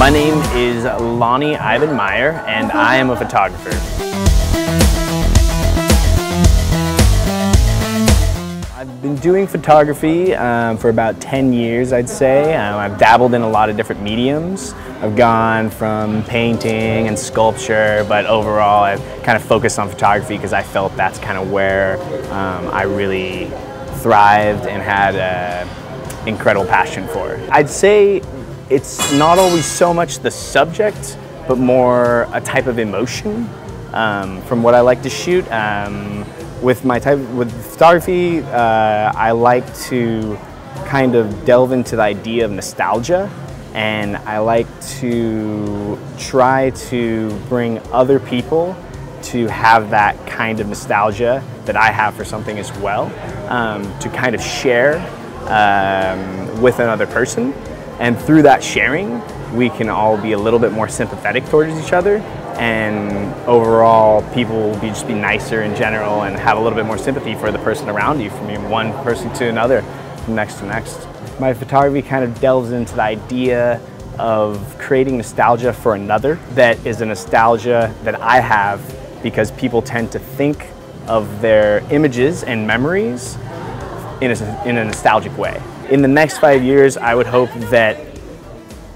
My name is Lonnie Ivan Meyer, and I am a photographer. I've been doing photography for about 10 years, I'd say. I've dabbled in a lot of different mediums. I've gone from painting and sculpture, but overall I've kind of focused on photography because I felt that's kind of where I really thrived and had an incredible passion for. I'd say it's not always so much the subject, but more a type of emotion from what I like to shoot. With photography, I like to kind of delve into the idea of nostalgia, and I like to try to bring other people to have that kind of nostalgia that I have for something as well, to kind of share with another person. And through that sharing, we can all be a little bit more sympathetic towards each other, and overall people will just be nicer in general and have a little bit more sympathy for the person around you, from one person to another, from next to next. My photography kind of delves into the idea of creating nostalgia for another that is a nostalgia that I have, because people tend to think of their images and memories in a nostalgic way. In the next 5 years, I would hope that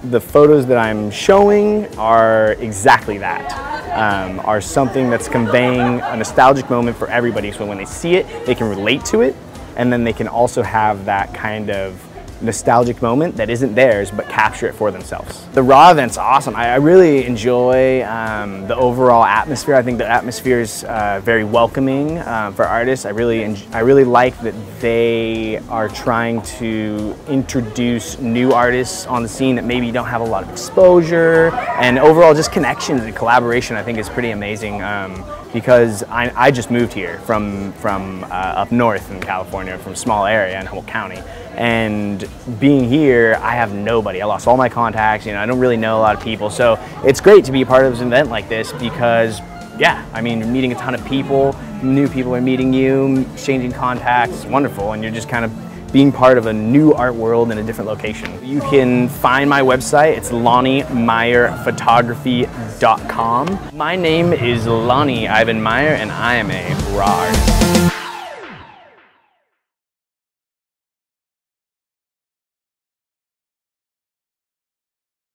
the photos that I'm showing are exactly that, are something that's conveying a nostalgic moment for everybody, so when they see it, they can relate to it, and then they can also have that kind of nostalgic moment that isn't theirs, but capture it for themselves. The Raw event's awesome. I really enjoy the overall atmosphere. I think the atmosphere is very welcoming for artists. I really like that they are trying to introduce new artists on the scene that maybe don't have a lot of exposure, and overall just connections and collaboration I think is pretty amazing, because I just moved here from up north in California, from a small area in Humboldt County. And being here, I have nobody. I lost all my contacts, I don't really know a lot of people. So it's great to be a part of an event like this because, yeah, I mean, you're meeting a ton of people, new people are meeting you, exchanging contacts, it's wonderful, and you're just kind of being part of a new art world in a different location. You can find my website, it's LonnieMeyerPhotography.com. My name is Lonnie Ivan Meyer, and I am a raw artist.